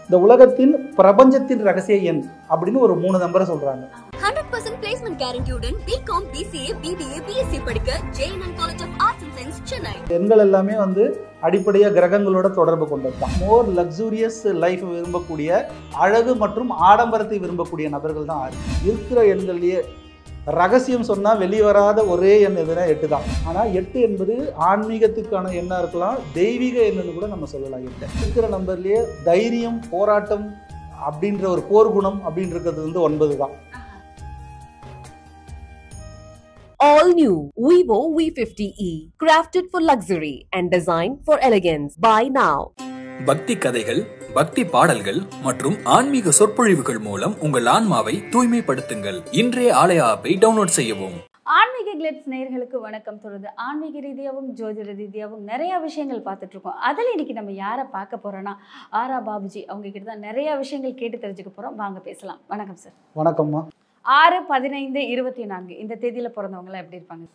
இந்த உலகத்தின் பிரபஞ்சத்தின் ரகசிய எண் அப்படின்னு ஒரு 3 நம்பரை சொல்றாங்க. 100% placement guarantee-உடன் BCom, BCA, BBA, BSc படிக்க JNN College of Arts and Science, Chennai. எண்கள் எல்லாமே அடிப்படையாக கிரகங்களோட தொடர்பு கொண்டதுதான். மோர் லக்ஸூரியஸ் லைஃப் விரும்பக்கூடிய, அழகு மற்றும் ஆடம்பரத்தை விரும்பக்கூடிய நபர்கள் தான் 6. இருக்கிற எண்கள்லேயே ரகசியம் சொன்னால் வெளிவராத ஒரே எண் எதுனா 8 தான். ஆனால் 8 என்பது ஆன்மீகத்துக்கான எண்ணாக இருக்கலாம், தெய்வீக எண்ணுன்னு கூட நம்ம சொல்லலாம். 8 இருக்கிற நம்பர்லேயே தைரியம், போராட்டம் அப்படின்ற ஒரு போர் குணம் அப்படின்றது 9 தான். All new Vivo V50e, crafted for luxury and designed for elegance. Buy now. பக்தி கதைகள், பக்தி பாடல்கள் மற்றும் ஆன்மீக சொற்பொழிவுகள் மூலம் உங்கள் ஆன்மாவை தூய்மைப்படுத்துங்கள். இன்றைய ஆலய ஆப்பை டவுன்லோட் செய்யவும். ஆன்மீக கிளிட்ஸ் நேயர்களுக்கு வணக்கம். தொடர்ந்து ஆன்மீக ரீதியாகவும் ஜோதிட ரீதியாகவும் நிறைய விஷயங்கள் பார்த்துட்டு இருக்கோம். அதில் இன்னைக்கு நம்ம யாரை பார்க்க போறோம்னா ஆரா பாபுஜி. அவங்க கிட்ட தான் நிறைய விஷயங்கள் கேட்டு தெரிஞ்சுக்க போறோம். வாங்க பேசலாம். வணக்கம் சார். வணக்கம்மா. 6-15-24 இந்த தேதியில பிறந்தவங்களாம் எப்படி இருப்பாங்க?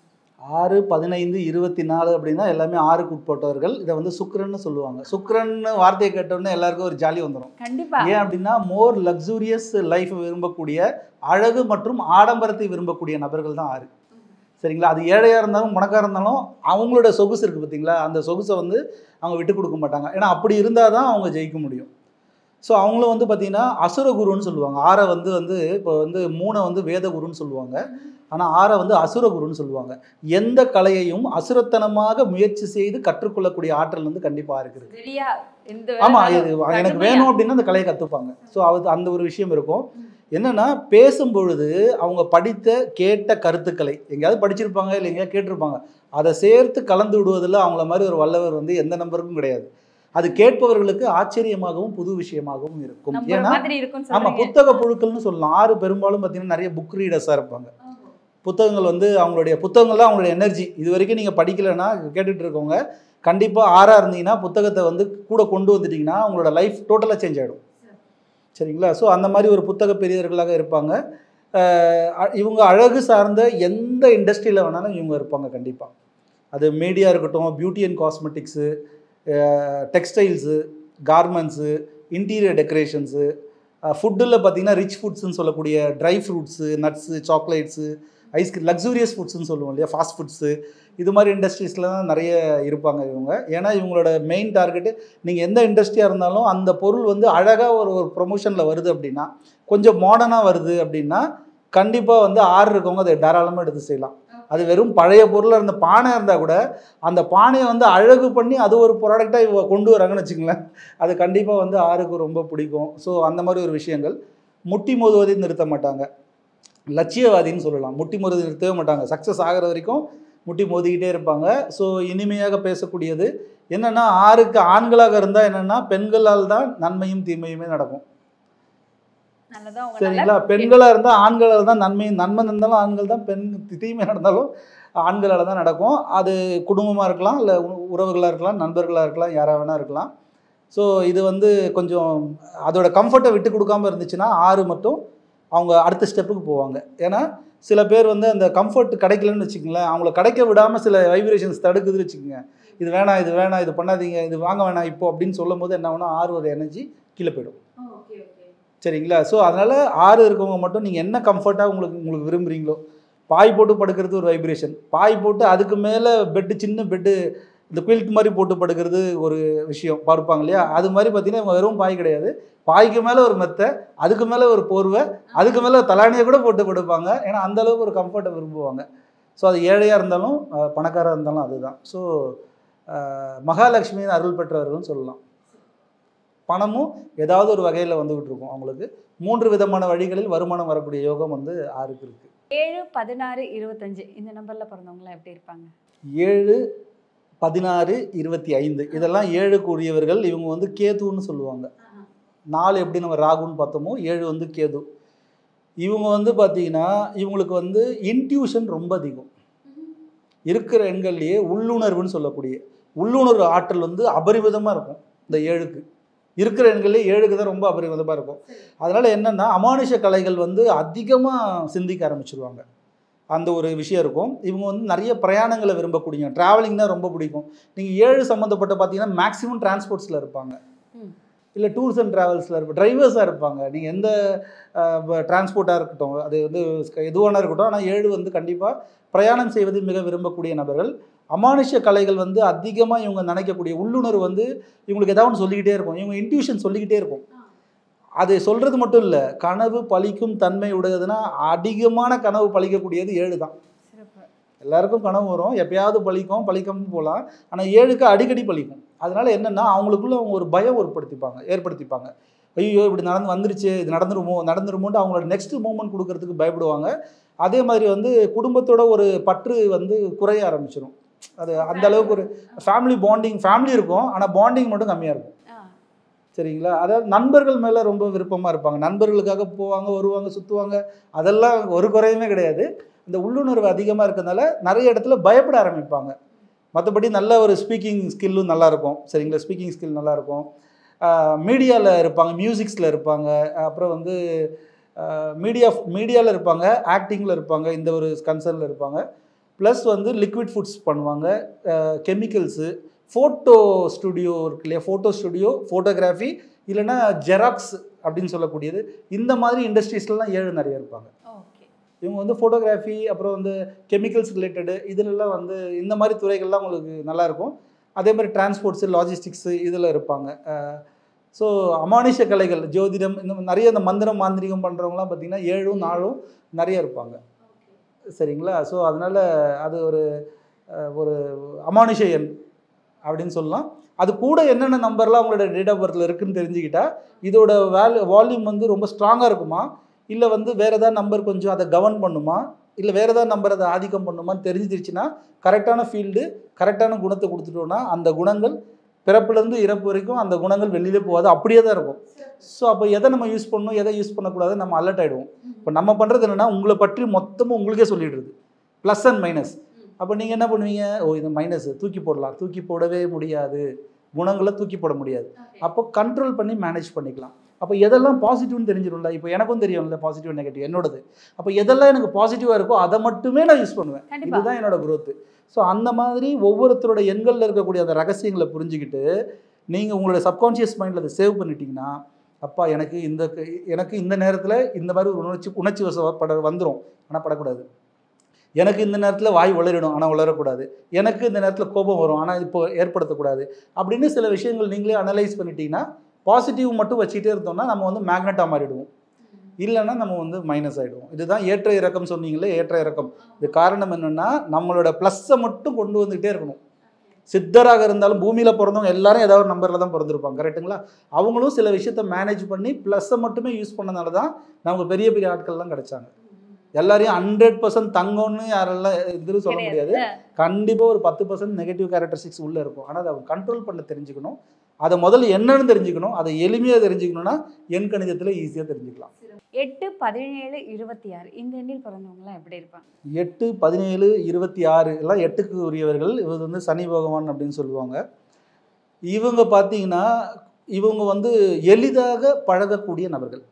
6-15-24 அப்படின்னா எல்லாமே 6க்கு உட்பட்டவர்கள். இதை சுக்கிரன்னு சொல்லுவாங்க. சுக்கிரன் வார்த்தையை கேட்டோன்னே எல்லாருக்கும் ஒரு ஜாலி வந்துடும். கண்டிப்பா. ஏன் அப்படின்னா மோர் லக்ஸூரியஸ் லைஃப் விரும்பக்கூடிய, அழகு மற்றும் ஆடம்பரத்தை விரும்பக்கூடிய நபர்கள் தான் 6. சரிங்களா? அது ஏழையாக இருந்தாலும் பணக்காரர் இருந்தாலும் அவங்களோட சொகுசு இருக்குது பார்த்தீங்களா, அந்த சொகுசை அவங்க விட்டு கொடுக்க மாட்டாங்க. ஏன்னா அப்படி இருந்தால் தான் அவங்க ஜெயிக்க முடியும். ஸோ அவங்களும் பார்த்தீங்கன்னா அசுரகுருன்னு சொல்லுவாங்க. 6 இப்போ 3 வேதகுருன்னு சொல்லுவாங்க. ஆனால் 6 அசுரகுருன்னு சொல்லுவாங்க. எந்த கலையையும் அசுரத்தனமாக முயற்சி செய்து கற்றுக்கொள்ளக்கூடிய ஆற்றல் கண்டிப்பாக இருக்குது. ஆமாம், இது எனக்கு வேணும் அப்படின்னா அந்த கலையை கற்றுப்பாங்க. ஸோ அந்த ஒரு விஷயம் இருக்கும். என்னென்னா பேசும்பொழுது அவங்க படித்த கேட்ட கருத்துக்களை எங்கேயாவது படிச்சிருப்பாங்க, இல்லை எங்கேயாவது கேட்டிருப்பாங்க, அதை சேர்த்து கலந்து விடுவதில் அவங்கள மாதிரி ஒரு வல்லவர் எந்த நம்பருக்கும் கிடையாது. அது கேட்பவர்களுக்கு ஆச்சரியமாகவும் புது விஷயமாகவும் இருக்கும். ஏன்னா ஆமாம், புத்தக புழுக்கள்னு சொல்லலாம். 6 பெரும்பாலும் பார்த்தீங்கன்னா நிறைய புக் ரீடர்ஸாக இருப்பாங்க. புத்தகங்கள் அவங்களுடைய புத்தகங்கள் தான் அவங்களுடைய எனர்ஜி. இது வரைக்கும் நீங்கள் படிக்கலைன்னா கேட்டுட்டு இருக்கவங்க கண்டிப்பாக 6 இருந்தீங்கன்னா புத்தகத்தை கூட கொண்டு வந்துட்டிங்கன்னா அவங்களோட லைஃப் டோட்டலாக சேஞ்ச் ஆகிடும். சரிங்களா? ஸோ அந்த மாதிரி ஒரு புத்தக பெரியவர்களாக இருப்பாங்க. இவங்க அழகு சார்ந்த எந்த இண்டஸ்ட்ரியில் வேணாலும் இவங்க இருப்பாங்க. கண்டிப்பாக அது மீடியா இருக்கட்டும், beauty and cosmetics, textiles, garments, interior decorations, ஃபுட்டில் பார்த்திங்கன்னா ரிச் ஃபுட்ஸுன்னு சொல்லக்கூடிய dry fruits, nuts, chocolates, ice cream, luxurious ஃபுட்ஸுன்னு சொல்லுவோம் இல்லையா, ஃபாஸ்ட் ஃபுட்ஸு, இது மாதிரி இண்டஸ்ட்ரீஸில் தான் நிறைய இருப்பாங்க இவங்க. ஏன்னா இவங்களோட மெயின் டார்கெட்டு நீங்கள் எந்த இண்டஸ்ட்ரியாக இருந்தாலும் அந்த பொருள் அழகாக ஒரு ப்ரொமோஷனில் வருது அப்படின்னா, கொஞ்சம் மாடர்னாக வருது அப்படின்னா கண்டிப்பாக 6 இருக்கவங்க அதை தாராளமாக எடுத்து செய்யலாம். அது வெறும் பழைய பொருளாக இருந்த பானை இருந்தால் கூட அந்த பானையை அழகு பண்ணி அது ஒரு ப்ராடக்டாக இவங்க கொண்டு வராங்கன்னு வச்சுங்களேன், அது கண்டிப்பாக 6க்கு ரொம்ப பிடிக்கும். ஸோ அந்த மாதிரி ஒரு விஷயங்கள். முட்டி மோதுவதை நிறுத்த மாட்டாங்க, லட்சியவாதின்னு சொல்லலாம். முட்டி மோதுவதை நிறுத்தவே மாட்டாங்க. சக்ஸஸ் ஆகிற வரைக்கும் முட்டி மோதிக்கிட்டே இருப்பாங்க. ஸோ இனிமையாக பேசக்கூடியது. என்னென்னா 6க்கு ஆண்களாக இருந்தால் என்னென்னா பெண்களால் தான் நன்மையும் தீமையுமே நடக்கும். சரிங்களா? பெண்களாக இருந்தால் ஆண்களால் தான் நன்மை நடந்தாலும் ஆண்கள் தான், தீமை நடந்தாலும் ஆண்களால் தான் நடக்கும். அது குடும்பமாக இருக்கலாம், இல்லை உறவுகளாக இருக்கலாம், நண்பர்களாக இருக்கலாம், யாராக வேணா இருக்கலாம். ஸோ இது கொஞ்சம் அதோட கம்ஃபர்ட்டை விட்டு கொடுக்காமல் இருந்துச்சுன்னா 6 மட்டும் அவங்க அடுத்த ஸ்டெப்புக்கு போவாங்க. ஏன்னா சில பேர் அந்த கம்ஃபர்ட் கிடைக்கலன்னு வச்சுக்கோங்களேன், அவங்கள கிடைக்க விடாமல் சில வைப்ரேஷன்ஸ் தடுக்குதுன்னு வச்சுக்கோங்க. இது வேணாம், இது வேணாம், இது பண்ணாதீங்க, இது வாங்க வேணாம் இப்போ அப்படின்னு சொல்லும் போது என்ன ஆகுனா 6 எனர்ஜி கீழே போயிடும். சரிங்களா? ஸோ அதனால் 6 இருக்கவங்க மட்டும் நீங்கள் என்ன கம்ஃபர்ட்டாக உங்களுக்கு விரும்புகிறீங்களோ, பாய் போட்டு படுக்கிறது ஒரு வைப்ரேஷன், பாய் போட்டு அதுக்கு மேலே பெட்டு, சின்ன பெட்டு, இந்த குயில்ட் மாதிரி போட்டு படுக்கிறது ஒரு விஷயம் படுப்பாங்க இல்லையா, அது மாதிரி பார்த்தீங்கன்னா இவங்க வெறும் பாய் கிடையாது, பாய்க்கு மேலே ஒரு மெத்தை, அதுக்கு மேலே ஒரு போர்வை, அதுக்கு மேலே தலானியை கூட போட்டு படுப்பாங்க. ஏன்னா அந்தளவுக்கு ஒரு கம்ஃபர்ட்டை விரும்புவாங்க. ஸோ அது ஏழையாக இருந்தாலும் பணக்காராக இருந்தாலும் அதுதான். ஸோ மகாலட்சுமியின் அருள் பெற்றவர்கள்னு சொல்லலாம். பணமும் ஏதாவது ஒரு வகையில் வந்துகிட்டு இருக்கும் அவங்களுக்கு. 3 விதமான வழிகளில் வருமானம் வரக்கூடிய யோகம் 6க்கு இருக்குது. 7-16-25 இந்த நம்பரில் பிறந்தவங்களாம் எப்படி இருப்பாங்க? 7-16-25 இதெல்லாம் 7க்கு உரியவர்கள். இவங்க கேதுன்னு சொல்லுவாங்க. 4 எப்படி நம்ம ராகுன்னு பார்த்தோமோ 7 கேது. இவங்க பார்த்தீங்கன்னா இவங்களுக்கு இன்ட்யூஷன் ரொம்ப அதிகம். இருக்கிற எண்கள்லேயே உள்ளுணர்வுன்னு சொல்லக்கூடிய உள்ளுணர்வு ஆற்றல் அபரிமிதமாக இருக்கும். இந்த 7க்கு இருக்கிற எண்களே 7க்கு தான் ரொம்ப அபரிமிதமாக இருக்கும். அதனால் என்னென்னா அமானுஷ கலைகள் அதிகமாக சிந்திக்க ஆரம்பிச்சிருவாங்க. அந்த ஒரு விஷயம் இருக்கும். இவங்க நிறைய பிரயாணங்களை விரும்பக்கூடிய, ட்ராவலிங் தான் ரொம்ப பிடிக்கும். நீங்கள் 7 சம்மந்தப்பட்ட பார்த்தீங்கன்னா மேக்ஸிமம் டிரான்ஸ்போர்ட்ஸில் இருப்பாங்க. இல்லை டூர்ஸ் அண்ட் ட்ராவல்ஸில் இருப்போம், டிரைவர்ஸாக இருப்பாங்க. நீங்கள் எந்த டிரான்ஸ்போர்ட்டாக இருக்கட்டும், அது வந்து எதுவான இருக்கட்டும், ஆனால் 7 வந்து கண்டிப்பாக பிரயாணம் செய்வது மிக விரும்பக்கூடிய நபர்கள். அமானுஷ்ய கலைகள் வந்து அதிகமாக இவங்க நினைக்கக்கூடிய உள்ளுணர்வு வந்து இவங்களுக்கு ஏதாவது ஒன்று சொல்லிக்கிட்டே இருக்கும். இவங்க இன்ட்யூஷன் சொல்லிக்கிட்டே இருக்கும். அது சொல்கிறது மட்டும் இல்லை, கனவு பலிக்கும் தன்மை உடையதுன்னா அதிகமான கனவு பலிக்கக்கூடியது 7 தான். எல்லாருக்கும் கனவு வரும், எப்பயாவது பலிக்கும், பலிக்காமல் போகலாம். ஆனால் 7க்கு அடிக்கடி பலிக்கும். அதனால என்னென்னா அவங்களுக்குள்ள அவங்க ஒரு பயம் ஏற்படுத்திப்பாங்க. ஐயோ இப்படி வந்துருச்சு, இது நடந்துருமோன்ட்டு அவங்களோட நெக்ஸ்ட் மூமெண்ட் கொடுக்கறதுக்கு பயப்படுவாங்க. அதே மாதிரி வந்து குடும்பத்தோட ஒரு பற்று வந்து குறைய ஆரம்பிச்சிடும். அது அந்த அளவுக்கு ஒரு ஃபேமிலி இருக்கும், ஆனால் பாண்டிங் மட்டும் கம்மியாக இருக்கும். சரிங்களா? அதாவது நண்பர்கள் மேலே ரொம்ப விருப்பமாக இருப்பாங்க. நண்பர்களுக்காக போவாங்க, வருவாங்க, சுற்றுவாங்க, அதெல்லாம் ஒரு குறையுமே கிடையாது. இந்த உள்ளுணர்வு அதிகமாக இருக்கிறதுனால நிறைய இடத்துல பயப்பட ஆரம்பிப்பாங்க. மற்றபடி நல்ல ஒரு ஸ்பீக்கிங் ஸ்கில்லும் நல்லாயிருக்கும். சரிங்களா? ஸ்பீக்கிங் ஸ்கில் நல்லாயிருக்கும். மீடியாவில் இருப்பாங்க, மியூசிக்ஸில் இருப்பாங்க, அப்புறம் வந்து மீடியாவில் இருப்பாங்க, ஆக்டிங்கில் இருப்பாங்க, இந்த ஒரு கன்சர்னில் இருப்பாங்க. ப்ளஸ் வந்து லிக்விட் ஃபுட்ஸ் பண்ணுவாங்க, கெமிக்கல்ஸு, ஃபோட்டோ ஸ்டுடியோ இருக்கு இல்லையா, ஃபோட்டோ ஸ்டுடியோ, ஃபோட்டோகிராஃபி, இல்லைன்னா ஜெராக்ஸ் அப்படின்னு சொல்லக்கூடியது. இந்த மாதிரி இண்டஸ்ட்ரீஸ்லாம் 7 நிறைய இருப்பாங்க. இவங்க வந்து ஃபோட்டோகிராஃபி, அப்புறம் வந்து கெமிக்கல்ஸ் ரிலேட்டடு, இதிலெல்லாம் வந்து இந்த மாதிரி துறைகள்லாம் உங்களுக்கு நல்லாயிருக்கும். அதே மாதிரி டிரான்ஸ்போர்ட்ஸு, லாஜிஸ்டிக்ஸு இதில் இருப்பாங்க. ஸோ அமானுஷ்ய கலைகள், ஜோதிடம், இந்த நிறைய இந்த மந்திரம் மாந்திரிகம் பண்ணுறவங்களாம் பார்த்திங்கன்னா 7 4 நிறைய இருப்பாங்க. சரிங்களா? ஸோ அதனால் அது ஒரு அமானுஷ்ய எண் அப்படின்னு சொல்லலாம். அது கூட என்னென்ன நம்பர்லாம் அவங்களோட டேட் ஆஃப் பர்த்தில் இருக்குதுன்னு தெரிஞ்சுக்கிட்டா இதோட வால்யூம் வந்து ரொம்ப ஸ்ட்ராங்காக இருக்குமா, இல்லை வந்து வேறு ஏதாவது நம்பர் கொஞ்சம் அதை கவர்ன் பண்ணுமா, இல்லை வேறு ஏதாவது நம்பர் அதை ஆதிக்கம் பண்ணுமான்னு தெரிஞ்சிருச்சுன்னா கரெக்டான ஃபீல்டு, கரெக்டான குணத்தை கொடுத்துட்டோன்னா அந்த குணங்கள் பிறப்புலேருந்து இறப்பு வரைக்கும் அந்த குணங்கள் வெளியிலே போகாது, அப்படியே தான் இருக்கும். ஸோ அப்போ எதை நம்ம யூஸ் பண்ணணும், எதை யூஸ் பண்ணக்கூடாது, நம்ம அலர்ட் ஆகிடுவோம். இப்போ நம்ம பண்ணுறது என்னென்னா உங்களை பற்றி மொத்தமும் உங்களுக்கே சொல்லிடுறது, ப்ளஸ் அண்ட் மைனஸ். அப்போ நீங்கள் என்ன பண்ணுவீங்க, இது மைனஸ் தூக்கி போடலாம், தூக்கி போடவே முடியாது, குணங்களை தூக்கி போட முடியாது. அப்போ கண்ட்ரோல் பண்ணி மேனேஜ் பண்ணிக்கலாம். அப்போ எதெல்லாம் பாசிட்டிவ்னு தெரிஞ்சிடும்ல, இப்போ எனக்கும் தெரியும்ல பாசிட்டிவ் நெகட்டிவ் என்னோடது. அப்போ எதெல்லாம் எனக்கு பாசிட்டிவாக இருக்கோ அதை மட்டுமே நான் யூஸ் பண்ணுவேன். இதுதான் என்னோட குரோத்து. ஸோ அந்த மாதிரி ஒவ்வொருத்தரோட எண்களில் இருக்கக்கூடிய அந்த ரகசியங்களை புரிஞ்சுக்கிட்டு நீங்கள் உங்களோட சப்கான்ஷியஸ் மைண்டில் அதை சேவ் பண்ணிட்டீங்கன்னா, அப்பா எனக்கு இந்த நேரத்தில் இந்த மாதிரி ஒரு உணர்ச்சி வசப்பட வந்துடும், ஆனால் படக்கூடாது. எனக்கு இந்த நேரத்தில் வாய் வளரிடும், ஆனால் வளரக்கூடாது. எனக்கு இந்த நேரத்தில் கோபம் வரும், ஆனால் இப்போ ஏற்படுத்தக்கூடாது. அப்படின்னு சில விஷயங்கள் நீங்களே அனலைஸ் பண்ணிட்டீங்கன்னா, பாசிட்டிவ் மட்டும் வச்சுக்கிட்டே இருந்தோம்னா நம்ம வந்து மேக்னெட்டாக மாறிடுவோம், இல்லைன்னா நம்ம வந்து மைனஸ் ஆகிடுவோம். இதுதான் ஏற்ற இறக்கம் சொன்னீங்களே, ஏற்ற இறக்கம். இது காரணம் என்னென்னா நம்மளோட ப்ளஸ்ஸை மட்டும் கொண்டு வந்துக்கிட்டே இருக்கணும். சித்தராக இருந்தாலும் பூமியில் பிறந்தவங்க எல்லாரும் ஏதாவது ஒரு நம்பரில் தான் பிறந்திருப்பாங்க, கரெக்டுங்களா? அவங்களும் சில விஷயத்தை மேனேஜ் பண்ணி ப்ளஸ்ஸை மட்டுமே யூஸ் பண்ணனால தான் நமக்கு பெரிய பெரிய ஆட்கள்லாம் கிடைச்சாங்க. எல்லாரையும் 100% தங்கம்னு யாரெல்லாம் எதுவும் சொல்ல முடியாது. கண்டிப்பாக ஒரு 10% நெகட்டிவ் கேரக்டரிஸ்டிக்ஸ் உள்ளே இருக்கும். ஆனால் அதை அவங்க கண்ட்ரோல் பண்ண தெரிஞ்சுக்கணும். அதை முதல்ல என்னன்னு தெரிஞ்சுக்கணும். அதை எளிமையாக தெரிஞ்சுக்கணும்னா எண் கணிதத்தில் ஈஸியாக தெரிஞ்சுக்கலாம். 8, 17, 26 இந்த எண்ணில் பிறந்தவங்களாம் எப்படி இருப்பாங்க? 8, 17, 26 எல்லாம் 8க்கு உரியவர்கள். இவர் வந்து சனி பகவான் அப்படின்னு சொல்லுவாங்க. இவங்க பார்த்தீங்கன்னா இவங்க வந்து எளிதாக பழகக்கூடிய நபர்கள்,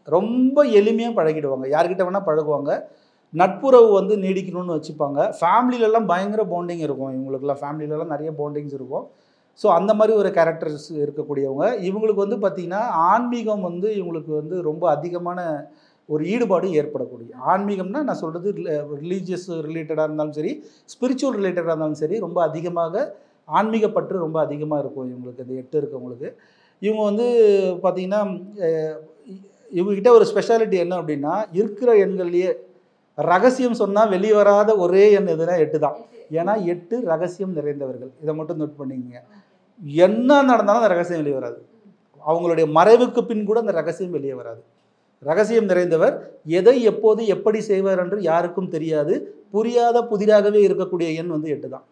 ரொம்ப எளிமையாக பழகிடுவாங்க, யார்கிட்ட வேணால் பழகுவாங்க. நட்புறவு வந்து நீடிக்கணும்னு வச்சுப்பாங்க. ஃபேமிலியிலலாம் பயங்கர பாண்டிங் இருக்கும் இவங்களுக்குலாம், ஃபேமிலியிலலாம் நிறைய பாண்டிங்ஸ் இருக்கும். ஸோ அந்த மாதிரி ஒரு கேரக்டர்ஸ் இருக்கக்கூடியவங்க. இவங்களுக்கு வந்து பார்த்திங்கன்னா ஆன்மீகம் வந்து இவங்களுக்கு வந்து ரொம்ப அதிகமான ஒரு ஈடுபாடு ஏற்படக்கூடிய, ஆன்மீகம்னா நான் சொல்கிறது ரிலீஜியஸ் ரிலேட்டடாக இருந்தாலும் சரி, ஸ்பிரிச்சுவல் ரிலேட்டடாக இருந்தாலும் சரி, ரொம்ப அதிகமாக ஆன்மீக பற்று ரொம்ப அதிகமாக இருக்கும் இவங்களுக்கு. இந்த 8 இருக்கவங்களுக்கு. இவங்க வந்து பார்த்திங்கன்னா இவங்ககிட்ட ஒரு ஸ்பெஷாலிட்டி என்ன அப்படின்னா, இருக்கிற எண்கள்லேயே ரகசியம் சொன்னால் வெளியே வராத ஒரே எண் எதுனா 8 தான். ஏன்னா 8 ரகசியம் நிறைந்தவர்கள். இதை மட்டும் நோட் பண்ணிக்கங்க. என்ன நடந்தாலும் அந்த ரகசியம் வெளியே வராது. அவங்களுடைய மறைவுக்கு பின் கூட அந்த ரகசியம் வெளியே வராது. ரகசியம் நிறைந்தவர், எதை எப்போது எப்படி செய்வார் என்று யாருக்கும் தெரியாது. புரியாத புதிராகவே இருக்கக்கூடிய எண் வந்து 8 தான்.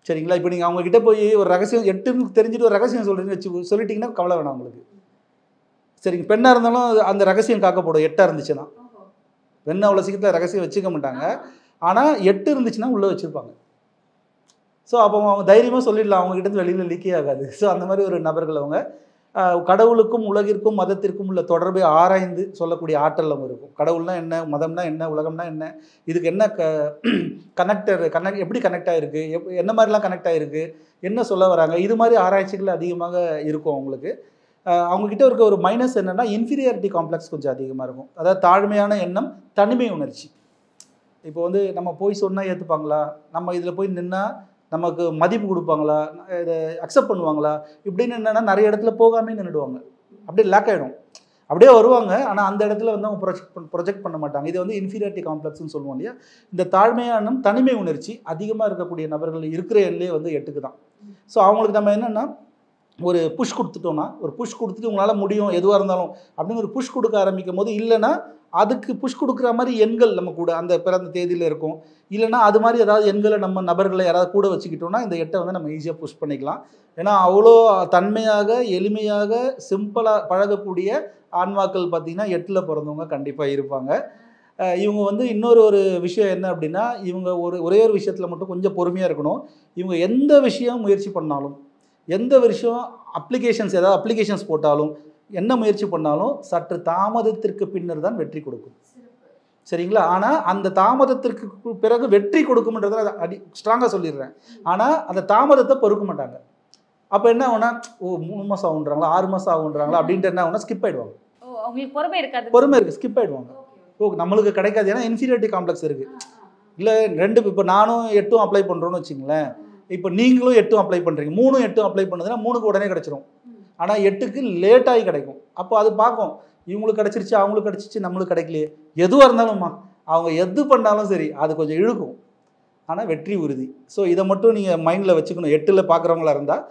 சரிங்களா? இப்போ நீங்கள் அவங்ககிட்ட போய் ஒரு ரகசியம் 8ன்னு தெரிஞ்சுட்டு ஒரு ரகசியம் சொல்லிட்டீங்கன்னா கவலை வேணாம் உங்களுக்கு. சரிங்க, பெண்ணாக இருந்தாலும் அந்த ரகசியம் காக்கப்படும் 8ஆக இருந்துச்சுன்னா. பெண்ணை அவ்வளோ சீக்கிரத்தில் ரகசியம் வச்சுக்க மாட்டாங்க. ஆனால் 8 இருந்துச்சுன்னா உள்ளே வச்சுருப்பாங்க. ஸோ அப்போ அவங்க தைரியமாக சொல்லிடலாம், அவங்ககிட்ட வெளியில் லீக்கே ஆகாது. ஸோ அந்த மாதிரி ஒரு நபர்கள் அவங்க. கடவுளுக்கும் உலகிற்கும் மதத்திற்கும் உள்ள தொடர்பை ஆராய்ந்து சொல்லக்கூடிய ஆற்றல் அவங்க இருக்கும். கடவுள்னா என்ன, மதம்னா என்ன, உலகம்னா என்ன, இதுக்கு என்ன எப்படி கனெக்ட் ஆகிருக்கு, என்ன மாதிரிலாம் கனெக்ட் ஆகிருக்கு, என்ன சொல்ல வராங்க, இது மாதிரி ஆராய்ச்சிகள் அதிகமாக இருக்கும் அவங்களுக்கு. அவங்கக்கிட்ட இருக்க ஒரு மைனஸ் என்னென்னா இன்ஃபீரியாரிட்டி காம்ப்ளெக்ஸ் கொஞ்சம் அதிகமாக இருக்கும். அதாவது தாழ்மையான எண்ணம், தனிமை உணர்ச்சி. இப்போ வந்து நம்ம போய் சொன்னால் ஏற்றுப்பாங்களா, நம்ம இதில் போய் நின்னால் நமக்கு மதிப்பு கொடுப்பாங்களா, இதை அக்செப்ட் பண்ணுவாங்களா, இப்படின்னு என்னென்னா நிறைய இடத்துல போகாமே நின்றுடுவாங்க. அப்படியே லேக் ஆகிடும். அப்படியே வருவாங்க, ஆனால் அந்த இடத்துல வந்து அவங்க ப்ரொஜெக்ட் பண்ண மாட்டாங்க. இது வந்து இன்ஃபீரியாரிட்டி காம்ப்ளெக்ஸ்னு சொல்லுவோம் இல்லையா. இந்த தாழ்மையான தனிமை உணர்ச்சி அதிகமாக இருக்கக்கூடிய நபர்கள் இருக்கிற எண்ணிலே வந்து 8க்கு தான். ஸோ அவங்களுக்கு நம்ம என்னென்னா ஒரு புஷ் கொடுத்துட்டோம்னா, ஒரு புஷ் கொடுத்துட்டு உங்களால் முடியும் எதுவாக இருந்தாலும் அப்படின்னு ஒரு புஷ் கொடுக்க ஆரம்பிக்கும் போது, இல்லைன்னா அதுக்கு புஷ் கொடுக்குற மாதிரி எண்கள் நம்ம கூட அந்த பிறந்த தேதியில் இருக்கும். இல்லைனா அது மாதிரி ஏதாவது எண்களை நம்ம நபர்களை யாராவது கூட வச்சுக்கிட்டோம்னா இந்த 8 வந்து நம்ம ஈஸியாக புஷ் பண்ணிக்கலாம். ஏன்னா அவ்வளோ தன்மையாக, எளிமையாக, சிம்பிளாக பழகக்கூடிய ஆன்மாக்கள் பார்த்திங்கன்னா 8ல் பிறந்தவங்க கண்டிப்பாக இருப்பாங்க. இவங்க வந்து இன்னொரு விஷயம் என்ன அப்படின்னா, இவங்க ஒரே ஒரு விஷயத்தில் மட்டும் கொஞ்சம் பொறுமையாக இருக்கணும். இவங்க எந்த விஷயம் முயற்சி பண்ணாலும், எந்த விஷயம் ஏதாவது அப்ளிகேஷன்ஸ் போட்டாலும், என்ன முயற்சி பண்ணாலும் சற்று தாமதத்திற்கு பின்னர் தான் வெற்றி கொடுக்கும். சரிங்களா? ஆனால் அந்த தாமதத்திற்கு பிறகு வெற்றி கொடுக்கும்ன்றதை ஸ்ட்ராங்காக சொல்லிடுறேன். ஆனால் அந்த தாமதத்தை பொறுக்க மாட்டாங்க. அப்போ என்ன ஆகுனா, 3 மாதம் ஆகுன்றாங்களா, 6 மாதம் ஆகுன்றாங்களா அப்படின்ட்டு என்ன ஆகுனா ஸ்கிப் ஆகிடுவாங்க. அவங்களுக்கு பொறுமை இருக்குது, ஸ்கிப் ஆகிடுவாங்க. நம்மளுக்கு கிடைக்காது. ஏன்னா இன்ஃபீரியாரிட்டி காம்ப்ளெக்ஸ் இருக்குது. இல்லை 2 இப்போ நானும் 8ம் அப்ளை பண்ணுறோன்னு வச்சுங்களேன். இப்போ நீங்களும் 8ம் அப்ளை பண்ணுறீங்க, 3ம் 8ம் அப்ளை பண்ணுதுன்னா 3க்கு உடனே கிடச்சிரும். ஆனால் 8க்கு லேட்டாகி கிடைக்கும். அப்போ அது பார்க்கும், இவங்களுக்கு கிடச்சிருச்சு, அவங்களுக்கு கிடச்சிச்சு, நம்மளுக்கு கிடைக்கலையே. எதுவாக இருந்தாலும்மா அவங்க எது பண்ணாலும் சரி அது கொஞ்சம் இழுக்கும். ஆனால் வெற்றி உறுதி. ஸோ இதை மட்டும் நீங்கள் மைண்டில் வச்சுக்கணும். 8ல் பார்க்குறவங்களா இருந்தால்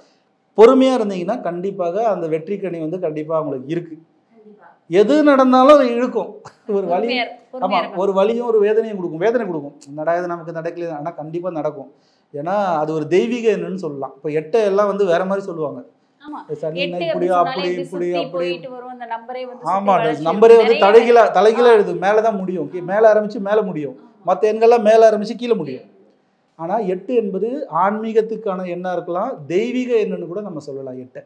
பொறுமையாக இருந்தீங்கன்னா கண்டிப்பாக அந்த வெற்றி கனி வந்து கண்டிப்பாக அவங்களுக்கு இருக்குது. எது நடந்தாலும் அது இழுக்கும். ஒரு வலி, ஆமாம், ஒரு வலியும் ஒரு வேதனை கொடுக்கும். இது நமக்கு நடக்கல, ஆனால் கண்டிப்பாக நடக்கும். ஏன்னா அது ஒரு தெய்வீக என்னன்னு சொல்லலாம். இப்போ 8 எல்லாம் வந்து வேற மாதிரி சொல்லுவாங்க. ஆமா, நம்பரே வந்து தலைகீழா எழுது. மேலதான் முடியும், மேல ஆரம்பிச்சு மேல முடியும். மற்ற எண்கள்லாம் மேல ஆரம்பிச்சு கீழே முடியும். ஆனா 8 என்பது ஆன்மீகத்துக்கான எண்ணா இருக்கலாம், தெய்வீக எண்ணுன்னு கூட நம்ம சொல்லலாம் 8.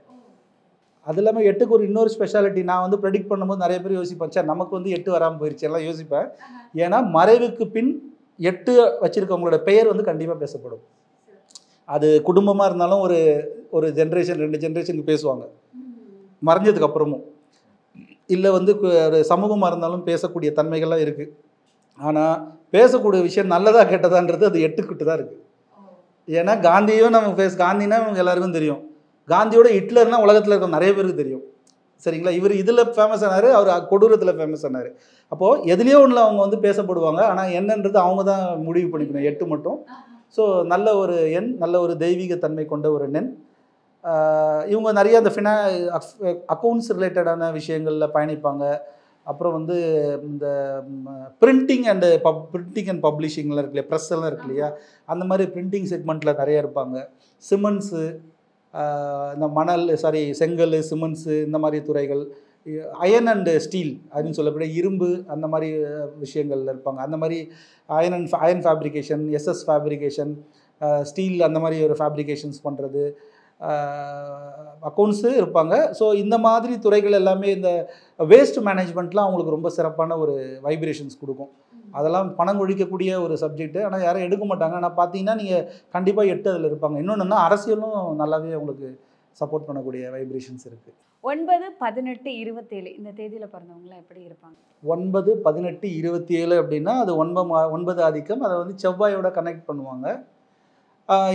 அது இல்லாமல் 8க்கு ஒரு இன்னொரு ஸ்பெஷாலிட்டி. நான் வந்து ப்ரெடிக்ட் பண்ணும்போது நிறைய பேர் யோசிப்பேன், சார் நமக்கு வந்து 8 வராமல் போயிடுச்சு எல்லாம் யோசிப்பேன். ஏன்னா மறைவுக்கு பின் 8 வச்சிருக்கவங்களோட பெயர் வந்து கண்டிப்பாக பேசப்படும். அது குடும்பமாக இருந்தாலும் ஒரு ஜென்ரேஷன் 2 ஜென்ரேஷனுக்கு பேசுவாங்க மறைஞ்சதுக்கு அப்புறமும். இல்லை வந்து ஒரு சமூகமாக இருந்தாலும் பேசக்கூடிய தன்மைகள்லாம் இருக்குது. ஆனால் பேசக்கூடிய விஷயம் நல்லதாக கெட்டதான்றது அது 8கிட்ட தான் இருக்குது. ஏன்னா காந்தியும் நம்ம காந்தினா அவங்க எல்லாருக்கும் தெரியும். காந்தியோட ஹிட்லர்னா உலகத்தில் இருக்க நிறைய பேருக்கு தெரியும். சரிங்களா? இவர் இதில் ஃபேமஸ் ஆனார், அவர் கொடூரத்தில் ஃபேமஸ் ஆனார். அப்போது எதுலேயோ ஒன்றில் அவங்க வந்து பேசப்படுவாங்க. ஆனால் என்னன்றது அவங்க தான் முடிவு பண்ணிக்கணும். 8 மட்டும். ஸோ நல்ல ஒரு எண், நல்ல ஒரு தெய்வீக தன்மை கொண்ட ஒரு எண். இவங்க நிறைய அந்த அக்கௌண்ட்ஸ் ரிலேட்டடான விஷயங்களில் பயணிப்பாங்க. அப்புறம் வந்து இந்த பிரிண்டிங் அண்ட் பப்ளிஷிங்லாம் இருக்கு இல்லையா, ப்ரெஸ் எல்லாம் இருக்கு இல்லையா, அந்த மாதிரி பிரிண்டிங் செக்மெண்ட்டில் நிறைய இருப்பாங்க. சிமெண்ட்ஸு, இந்த செங்கல், சிமெண்ட்ஸு, இந்த மாதிரி துறைகள், அயன் அண்ட் ஸ்டீல் அப்படின்னு சொல்லக்கூடிய இரும்பு, அந்த மாதிரி விஷயங்கள்ல இருப்பாங்க. அந்த மாதிரி iron fabrication, SS fabrication, steel, அந்த மாதிரி ஒரு ஃபேப்ரிகேஷன்ஸ் பண்ணுறது, அக்கௌண்ட்ஸு இருப்பாங்க. ஸோ இந்த மாதிரி துறைகள் எல்லாமே இந்த வேஸ்ட் மேனேஜ்மெண்ட்லாம் அவங்களுக்கு ரொம்ப சிறப்பான ஒரு வைப்ரேஷன்ஸ் கொடுக்கும். அதெல்லாம் பணம் ஒழிக்கக்கூடிய ஒரு சப்ஜெக்ட். ஆனால் யாரும் எடுக்க மாட்டாங்க. ஆனால் பார்த்தீங்கன்னா நீங்கள் கண்டிப்பாக 8 அதில் இருப்பாங்க. இன்னொன்றுன்னா அரசியலும் நல்லாவே அவங்களுக்கு சப்போர்ட் பண்ணக்கூடிய வைப்ரேஷன்ஸ் இருக்குது. 9, 18, 27 இந்த தேதியில் பிறந்தவங்களாம் எப்படி இருப்பாங்க? 9, 18, 27 அப்படின்னா அது 9 ஆதிக்கம். அதை வந்து செவ்வாயோட கனெக்ட் பண்ணுவாங்க.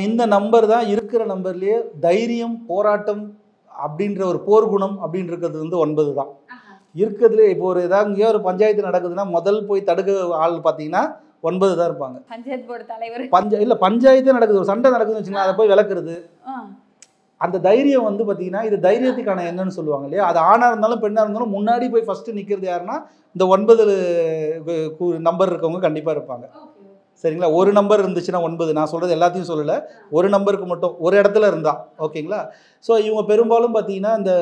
இந்த நம்பர் தான் இருக்கிற நம்பர்லேயே தைரியம், போராட்டம் அப்படின்ற ஒரு போர்க்குணம் அப்படின்றது வந்து 9 தான் இருக்கிறதுல. இப்போ எங்கேயோ ஒரு பஞ்சாயத்து நடக்குதுன்னா முதல் போய் தடுக்க ஆள் பார்த்தீங்கன்னா 9 தான் இருப்பாங்க. பஞ்சாயத்து போர்டு தலைவர் இல்லை, பஞ்சாயத்தே நடக்குது, ஒரு சண்டை நடக்குதுன்னு வச்சுக்கோங்க, அதை போய் விளக்குறது. அந்த தைரியம் வந்து பார்த்தீங்கன்னா இது தைரியத்துக்கான என்னன்னு சொல்லுவாங்க இல்லையா. அது ஆணாக இருந்தாலும் பெண்ணாக இருந்தாலும் முன்னாடி போய் ஃபஸ்ட்டு நிற்கிறது யாருன்னா இந்த 9 நம்பர் இருக்கவங்க கண்டிப்பாக இருப்பாங்க. சரிங்களா? ஒரு நம்பர் இருந்துச்சுன்னா 9, நான் சொல்கிறது எல்லாத்தையும் சொல்லலை, ஒரு நம்பருக்கு மட்டும் ஒரு இடத்துல இருந்தா ஓகேங்களா. ஸோ இவங்க பெரும்பாலும் பார்த்தீங்கன்னா இந்த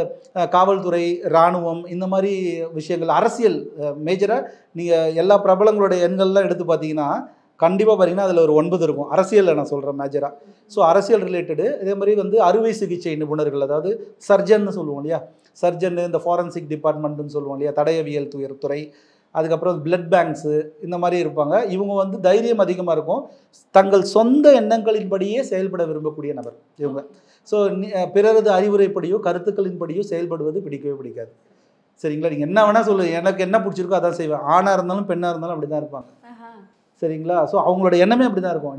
காவல்துறை, இராணுவம், இந்த மாதிரி விஷயங்கள், அரசியல் மேஜராக நீங்கள் எல்லா பிரபலங்களுடைய எண்கள்லாம் எடுத்து பார்த்தீங்கன்னா கண்டிப்பாக பார்த்தீங்கன்னா அதில் ஒரு 9 இருக்கும். அரசியலில் நான் சொல்கிறேன் மேஜராக. ஸோ அரசியல் ரிலேட்டடு. இதே மாதிரி வந்து அறுவை சிகிச்சை நிபுணர்கள், அதாவது சர்ஜன்னு சொல்லுவோம் இல்லையா, சர்ஜன், இந்த ஃபாரன்சிக் டிபார்ட்மெண்ட்டுன்னு சொல்லுவோம் இல்லையா, தடயவியல் துறை, அதுக்கப்புறம் பிளட் பேங்க்ஸு இந்த மாதிரி இருப்பாங்க. இவங்க வந்து தைரியம் அதிகமாக இருக்கும், தங்கள் சொந்த எண்ணங்களின்படியே செயல்பட விரும்பக்கூடிய நபர் இவங்க. ஸோ பிறரது அறிவுரைப்படியோ கருத்துக்களின்படியோ செயல்படுவது பிடிக்கவே பிடிக்காது. சரிங்களா? நீங்கள் என்ன வேணால் சொல்லுங்கள், எனக்கு என்ன பிடிச்சிருக்கோ அதான் செய்வேன். ஆணாக இருந்தாலும் பெண்ணாக இருந்தாலும் அப்படி தான் இருப்பாங்க. சரிங்களா? ஸோ அவங்களோட எண்ணமே அப்படி தான் இருக்கும்.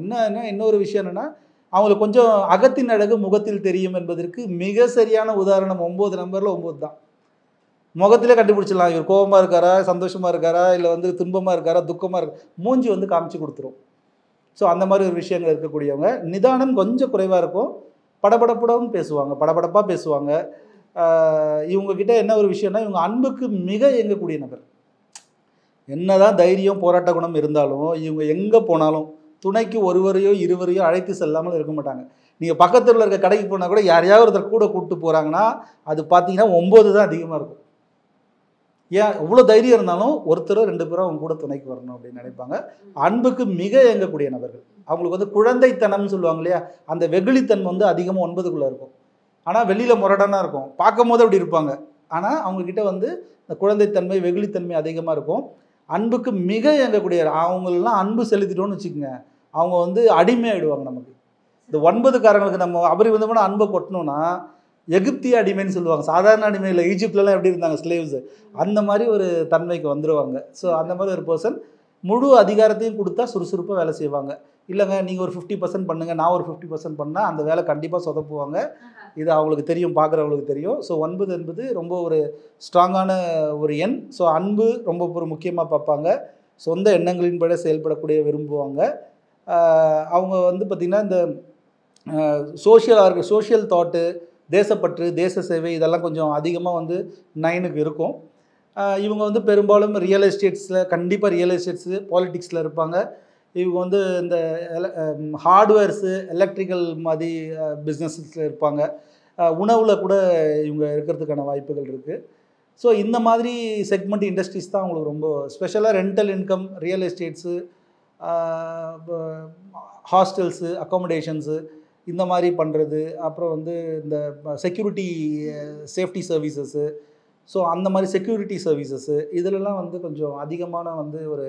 இன்னொரு விஷயம் என்னென்னா, அவங்களுக்கு கொஞ்சம் அகத்தின் அழகு முகத்தில் தெரியும் என்பதற்கு மிக சரியான உதாரணம் 9 நம்பரில் 9 தான். முகத்திலே கண்டுபிடிச்சிடலாம், இவர் கோபமாக இருக்காரா, சந்தோஷமாக இருக்காரா, இல்லை வந்து துன்பமாக இருக்காரா, துக்கமாக இருக்கா, மூஞ்சி வந்து காமிச்சு கொடுத்துரும். ஸோ அந்த மாதிரி ஒரு விஷயங்கள் இருக்கக்கூடியவங்க. நிதானம் கொஞ்சம் குறைவாக இருக்கும், படபடப்புடன் பேசுவாங்க, படபடப்பாக பேசுவாங்க. இவங்கக்கிட்ட என்ன ஒரு விஷயம்னா, இவங்க அன்புக்கு மிக இயங்கக்கூடிய நபர். என்னதான் தைரியம் போராட்ட குணம் இருந்தாலும் இவங்க எங்கே போனாலும் துணைக்கு ஒருவரையோ இருவரையோ அழைத்து செல்லாமல் இருக்க மாட்டாங்க. நீங்கள் பக்கத்தில் இருக்க கடைக்கு போனால் கூட யாரையாவது ஒருத்தர் கூட கூப்பிட்டு போகிறாங்கன்னா அது பார்த்தீங்கன்னா 9 தான் அதிகமாக இருக்கும். ஏன் இவ்வளோ தைரியம் இருந்தாலும் ஒருத்தரோ 2 பேரோ அவங்க கூட துணைக்கு வரணும் அப்படின்னு நினைப்பாங்க. அன்புக்கு மிக இயங்கக்கூடிய நபர்கள். அவங்களுக்கு வந்து குழந்தைத்தனம்னு சொல்லுவாங்க இல்லையா, அந்த வெகுளித்தன்மை வந்து அதிகமாக 9க்குள்ளே இருக்கும். ஆனால் வெளியில் முரடானா இருக்கும், பார்க்கும் போது அப்படி இருப்பாங்க. ஆனால் அவங்கக்கிட்ட வந்து இந்த குழந்தைத்தன்மை வெகுளித்தன்மை அதிகமாக இருக்கும். அன்புக்கு மிக இயங்கக்கூடிய அவங்களெலாம் அன்பு செலுத்திட்டோன்னு வச்சுக்கோங்க, அவங்க வந்து அடிமையாகிடுவாங்க நமக்கு. இந்த 9காரங்களுக்கு நம்ம அபரிவிதமான அன்பை கொட்டணும்னா எகிப்திய அடிமைன்னு சொல்லுவாங்க. சாதாரண அடிமை இல்லை, ஈஜிப்ட்லலாம் எப்படி இருந்தாங்க ஸ்லேவ்ஸு, அந்த மாதிரி ஒரு தன்மைக்கு வந்துடுவாங்க. ஸோ அந்த மாதிரி ஒரு பர்சன் முழு அதிகாரத்தையும் கொடுத்தா சுறுசுறுப்பாக வேலை செய்வாங்க. இல்லைங்க நீங்கள் ஒரு 50% பண்ணுங்கள், நான் ஒரு 50% பண்ணால் அந்த வேலை கண்டிப்பாக சொதப்புவாங்க. இது அவங்களுக்கு தெரியும், பார்க்குறவங்களுக்கு தெரியும். ஸோ 9 என்பது ரொம்ப ஒரு ஸ்ட்ராங்கான ஒரு எண். ஸோ அன்பு ரொம்ப ஒரு முக்கியமாக பார்ப்பாங்க. சொந்த எண்ணங்களின்படி செயல்படக்கூடிய விரும்புவாங்க. அவங்க வந்து பார்த்திங்கன்னா இந்த சோஷியல் தாட்டு, தேசப்பற்று, தேச சேவை இதெல்லாம் கொஞ்சம் அதிகமாக வந்து 9க்கு இருக்கும். இவங்க வந்து பெரும்பாலும் ரியல் எஸ்டேட்ஸில், கண்டிப்பாக ரியல் எஸ்டேட்ஸு, பாலிட்டிக்ஸில் இருப்பாங்க. இவங்க வந்து இந்த ஹார்ட்வேர்ஸு, எலக்ட்ரிக்கல் மாதிரி பிஸ்னஸில் இருப்பாங்க. உணவில் கூட இவங்க இருக்கிறதுக்கான வாய்ப்புகள் இருக்குது. ஸோ இந்த மாதிரி செக்மெண்ட் இண்டஸ்ட்ரீஸ் தான் அவங்களுக்கு ரொம்ப ஸ்பெஷலாக. Rental income, real estates, hostels, accommodations இந்த மாதிரி பண்ணுறது. அப்புறம் வந்து இந்த செக்யூரிட்டி சேஃப்டி சர்வீசஸ்ஸு, ஸோ அந்த மாதிரி செக்யூரிட்டி சர்வீசஸ்ஸு இதிலெல்லாம் வந்து கொஞ்சம் அதிகமான வந்து ஒரு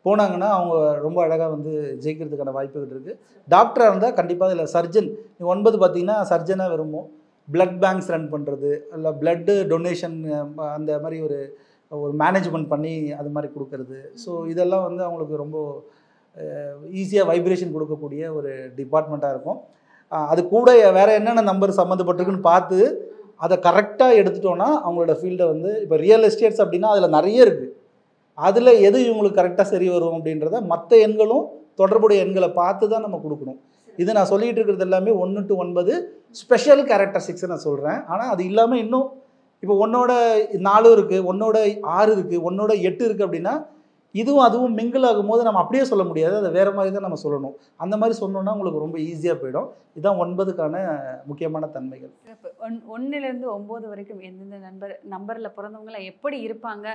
போனாங்கன்னா அவங்க ரொம்ப அழகாக வந்து ஜெயிக்கிறதுக்கான வாய்ப்புகள் இருக்குது. டாக்டராக இருந்தால் கண்டிப்பாக இதில் சர்ஜன் 9 பார்த்திங்கன்னா சர்ஜனாக விரும்பும். பிளட் பேங்க்ஸ் ரன் பண்ணுறது, இல்லை பிளட்டு டொனேஷன் அந்த மாதிரி ஒரு மேனேஜ்மெண்ட் பண்ணி அது மாதிரி கொடுக்கறது. ஸோ இதெல்லாம் வந்து அவங்களுக்கு ரொம்ப ஈஸியாக வைப்ரேஷன் கொடுக்கக்கூடிய ஒரு டிபார்ட்மெண்ட்டாக இருக்கும். அது கூட வேறு என்னென்ன நம்பர் சம்மந்தப்பட்டிருக்குன்னு பார்த்து அதை கரெக்டாக எடுத்துட்டோன்னா அவங்களோட ஃபீல்டை வந்து இப்போ ரியல் எஸ்டேட்ஸ் அப்படின்னா அதில் நிறைய இருக்குது. அதில் எது இவங்களுக்கு கரெக்டாக சரி வரும் அப்படின்றத மற்ற எண்களும் தொடர்புடைய எண்களை பார்த்து தான் நம்ம கொடுக்கணும். இது நான் சொல்லிகிட்டு இருக்கிறது எல்லாமே 1 to 9 ஸ்பெஷல் கேரக்டரிஸ்டிக்ஸை நான் சொல்கிறேன். ஆனால் அது இல்லாமல் இன்னும் இப்போ 1ஓட 4 இருக்குது, 1ஓட 6 இருக்குது, 1ஓட 8 இருக்குது அப்படின்னா இதுவும் அதுவும் மிங்கிள் ஆகும்போது நம்ம அப்படியே சொல்ல முடியாது, அதை வேறு மாதிரி தான் நம்ம சொல்லணும். அந்த மாதிரி சொன்னோன்னா உங்களுக்கு ரொம்ப ஈஸியாக போயிடும். இதுதான் 9க்கான முக்கியமான தன்மைகள். 1லேருந்து 9 வரைக்கும் எந்தெந்த நம்பரில் பிறந்தவங்களாம் எப்படி இருப்பாங்க,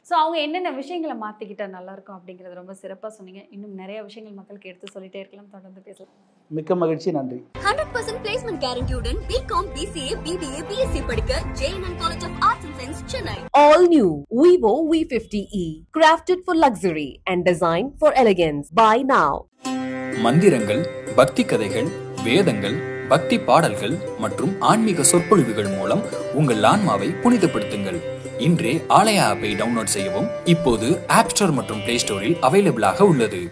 ஸோ அவங்க என்னென்ன விஷயங்களை மாற்றிக்கிட்டால் நல்லாயிருக்கும் அப்படிங்கிறது ரொம்ப சிறப்பாக சொன்னீங்க. இன்னும் நிறைய விஷயங்கள் மக்களுக்கு எடுத்து சொல்லிட்டே இருக்கலாம், தொடர்ந்து பேசலாம். மிக்க மகிழ்ச்சி, நன்றி. 100% placement கேரண்டியுடன் BCom, BCA, BBA, BSc படிக்க JNN College of Arts and Science, Chennai. All new Vivo V50e, crafted for luxury and designed for elegance. Buy now. மந்திரங்கள், பக்தி கதைகள், வேதங்கள், பக்தி பாடல்கள் மற்றும் ஆன்மீக சொற்பொழிவுகள் மூலம் உங்கள் ஆன்மாவை புனிதப்படுத்துங்கள். இன்றே ஆலயா ஆப்பை டவுன்லோட் செய்யவும். இப்போது ஆப் ஸ்டோர் மற்றும் பிளே ஸ்டோரில் அவைலபிளாக உள்ளது.